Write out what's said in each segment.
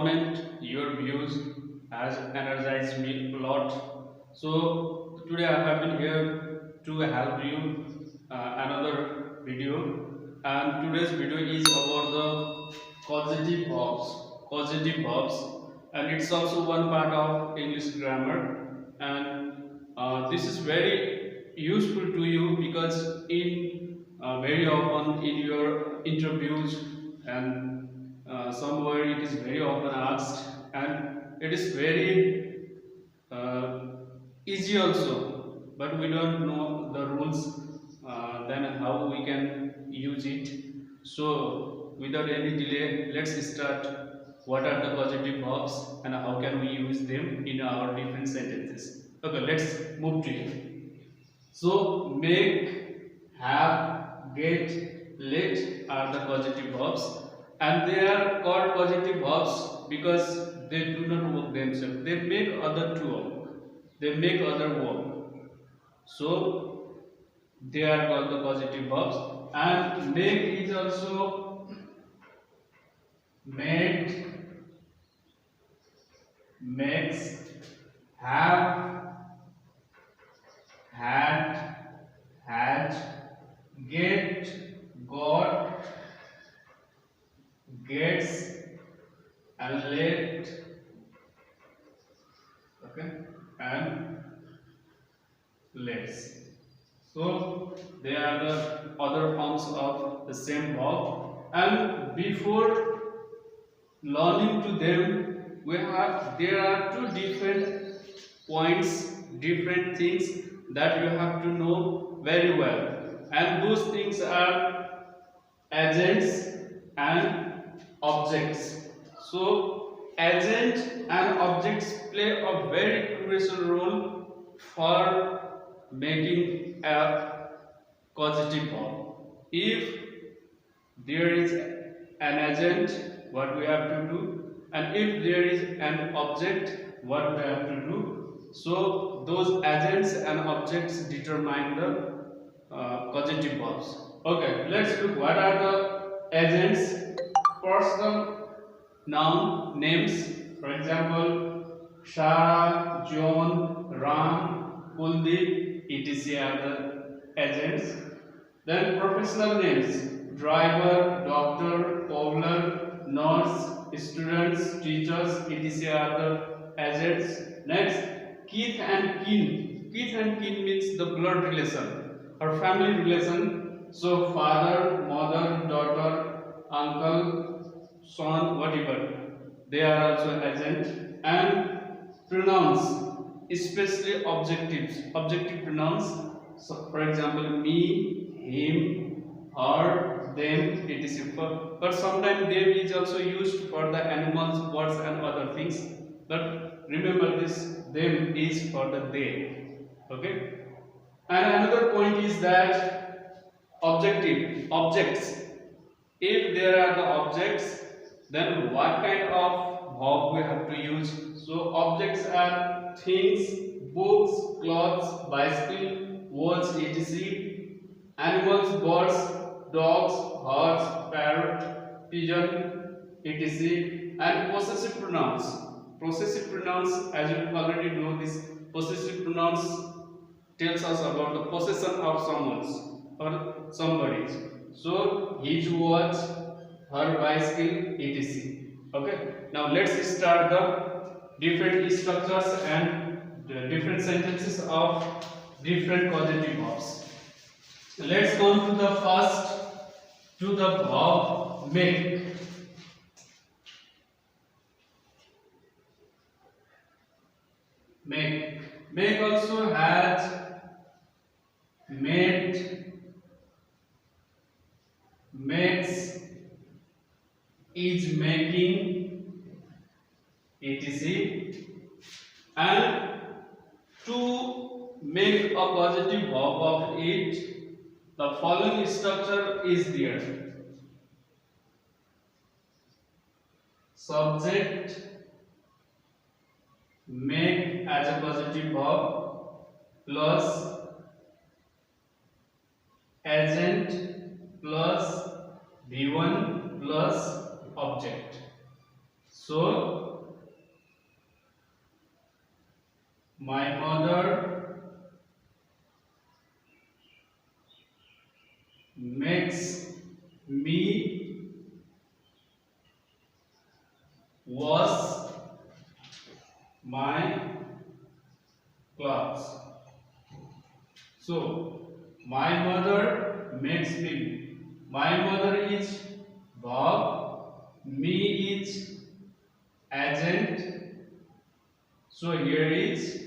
comment your views has energized me a lot. So today I have been here to help you another video, and today's video is about the causative verbs. Causative verbs, and it's also one part of English grammar, and this is very useful to you because in very often in your interviews and somewhere it is very often asked, and it is very uh, easy also, but we don't know the rules, then how we can use it. So without any delay, let's start. What are the causative verbs and how can we use them in our different sentences? Okay, let's move to it. So make, have, get, let are the causative verbs, and they are called causative verbs because they do not work themselves. They make other to work. They make other work. So they are called the causative verbs. And make is also made, makes, have, had, had, get, got, gets, and let, okay, and lets. So they are the other forms of the same verb, and before learning to them, there are two different points, different things that you have to know very well, and those things are agents and objects. So agent and objects play a very crucial role for making a causative verb. If there is an agent, what we have to do, and if there is an object, what we have to do. So those agents and objects determine the causative verbs. Okay, let's look what are the agents. Personal noun names, for example, Shara, John, Ram, Kuldeep, etc. are the agents. Then professional names: driver, doctor, cobbler, nurse, students, teachers, etc. are the agents. Next, kith and kin. Kith and kin means the blood relation or family relation. So father, mother, daughter, uncle, son, whatever, they are also agent. And pronouns, especially objectives, objective pronouns. So for example, me, him, her, them, etc. But sometimes them is also used for the animals, birds and other things. But remember this, them is for the they. Okay. And another point is that objective, objects. If there are the objects, then what kind of verb we have to use? So objects are things, books, clothes, bicycle, walls, etc. Animals, birds, dogs, horse, parrot, pigeon, etc. And possessive pronouns. Possessive pronouns, as you already know, this possessive pronouns tells us about the possession of someone's or somebody's. So his watch, her bicycle, etc. Okay. Now let's start the different structures and the different sentences of different causative verbs. Let's go to the first, to the verb make. Make also has made, makes, is making, etc. And to make a positive verb of it, the following structure is there: subject, make as a positive verb, plus agent, plus V1, plus object. So my mother makes me wash my clothes. So my mother makes me. My mother is verb, me is agent. So here is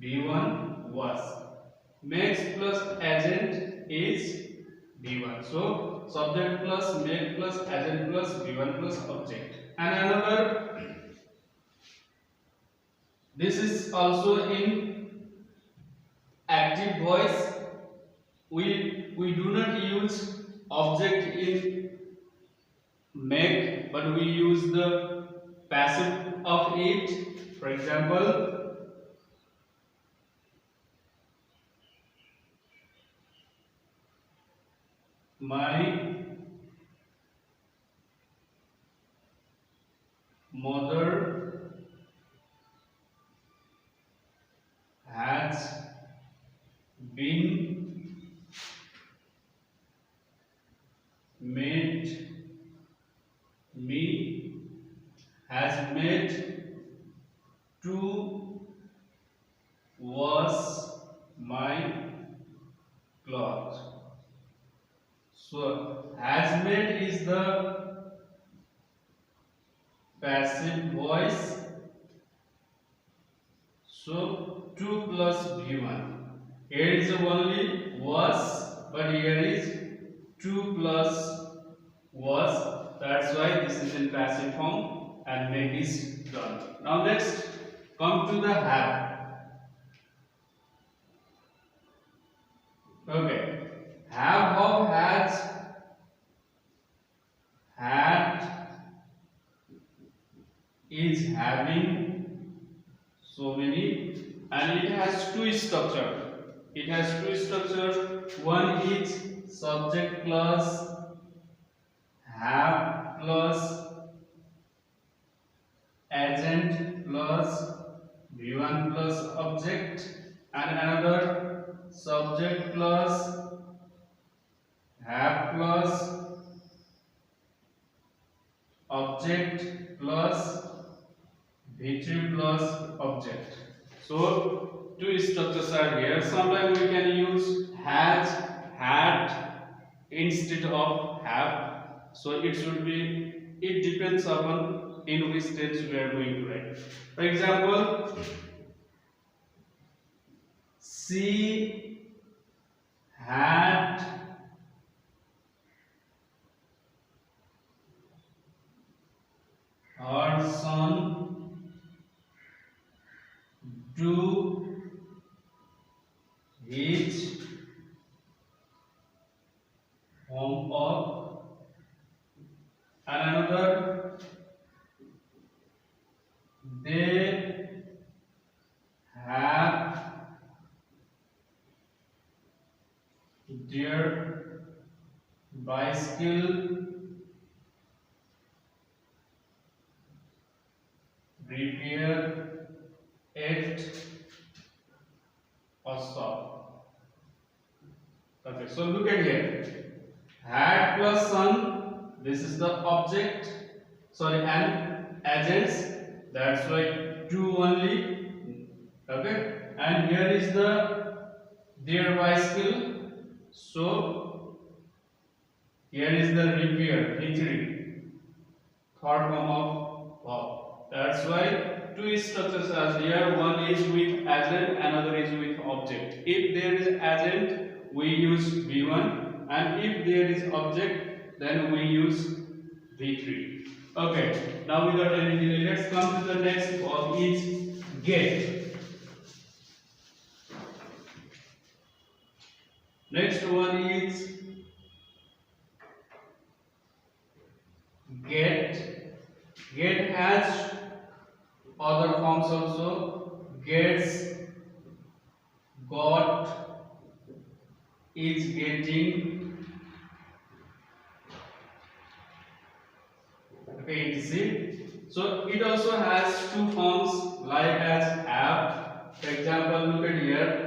B1 was. Makes plus agent is B1. So subject plus make plus agent plus B1 plus object. And another, this is also in active voice. We do not use object in make, but we use the passive of it. For example, my mother has been made me has made to wash my clothes. So has made is the passive voice. So 2 plus V1. Here is only was, but here is 2 plus was. That's why this is in passive form and make is done. Now next, come to the have. Okay, have of has, had is having, so many, and it has two structure. It has two structure. One is subject plus have plus agent plus V1 plus object, and another subject plus have plus object plus V3 plus object. So two structures are here. Sometimes we can use has, had instead of have. So it should be, it depends upon in which tense we are going to write. For example, she had her son do his homework, and another, they have their bicycle repair at a shop. Okay, so look at here. Had plus son, this is the object, sorry, and agents, that's why two only. Okay, and here is the their bicycle, so here is the repair, V3, third form of verb. That's why two structures are here. One is with agent, another is with object. If there is agent, we use V1, and if there is object, then we use V3. Okay, now without any delay, let's come to the next verb is get. Next one is get. Get has other forms also. Gets, got, is getting. Okay, etc. So it also has two forms like as have. For example, look at here.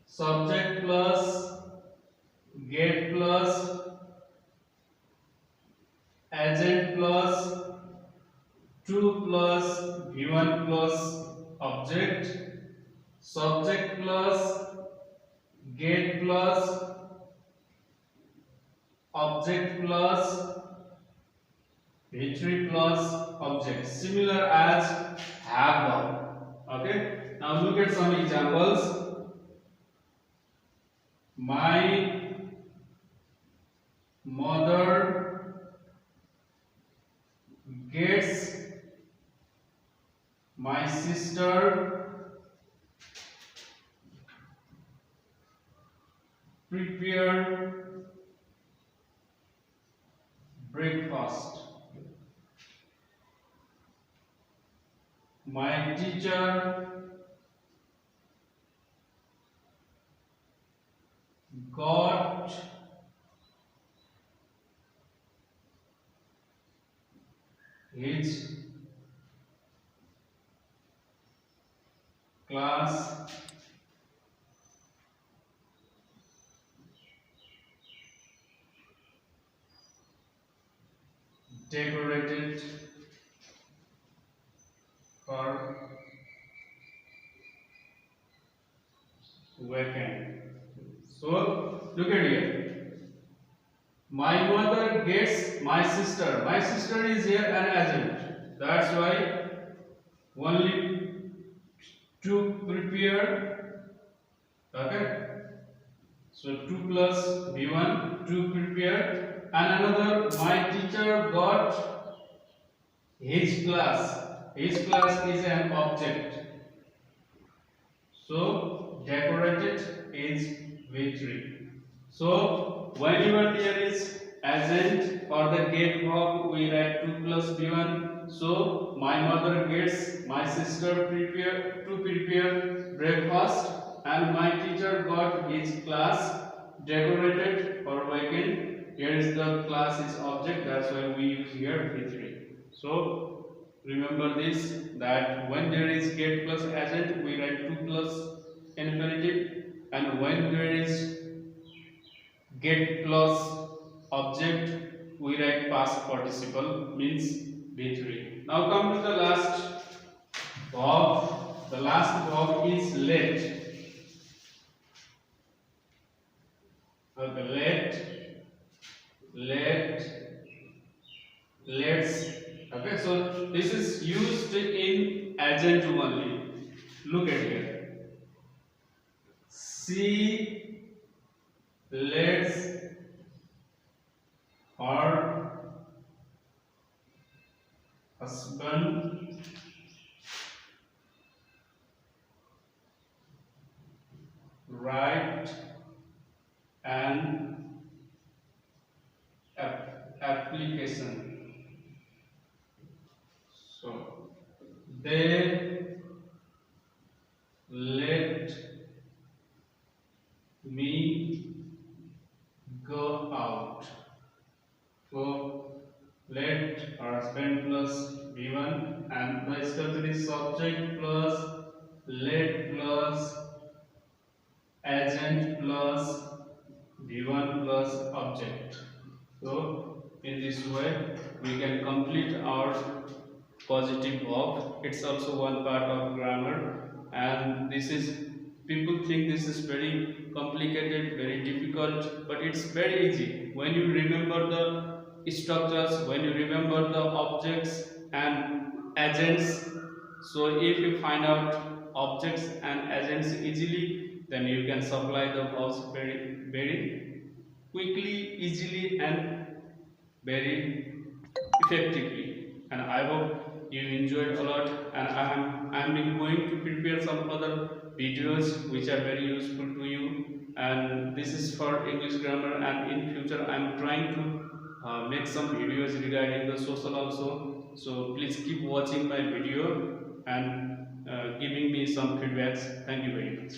Subject plus get plus agent plus to plus v1 plus object. Subject plus get plus object plus v3 plus object, similar as have now. Okay, now look at some examples. My mother gets my sister prepare breakfast. My teacher got his class decorated for weekend. So look at here. My mother gets my sister. My sister is here an agent. That's why only to prepare. Okay. So 2 plus v1 to prepare, and another my teacher got his class. His class is an object. So decorated is v3. So whenever there is agent or the get verb, we write 2 plus v1. So my mother gets my sister prepare breakfast, and my teacher got his class decorated for weekend. Here is the class is object, that's why we use here v3. So remember this, that when there is get plus agent, we write 2 plus infinitive, and when there is get plus object, we write past participle, means v3. Now come to the last verb. The last verb is let. Okay, let's. Okay, so this is used in agent only. Look at here. She lets her husband write an application. So they let me go out. So let husband plus v1, and the structure is subject plus let plus agent plus v1 plus object. So in this way we can complete our positive verb. It's also one part of grammar, and this is, people think this is very complicated, very difficult, but it's very easy when you remember the structures, when you remember the objects and agents. So if you find out objects and agents easily, then you can supply the verbs very quickly, easily, and very effectively. And I hope you enjoyed a lot, and I am going to prepare some other videos which are very useful to you, and this is for English grammar, and in future I am trying to make some videos regarding the social also. So please keep watching my video and giving me some feedbacks. Thank you very much.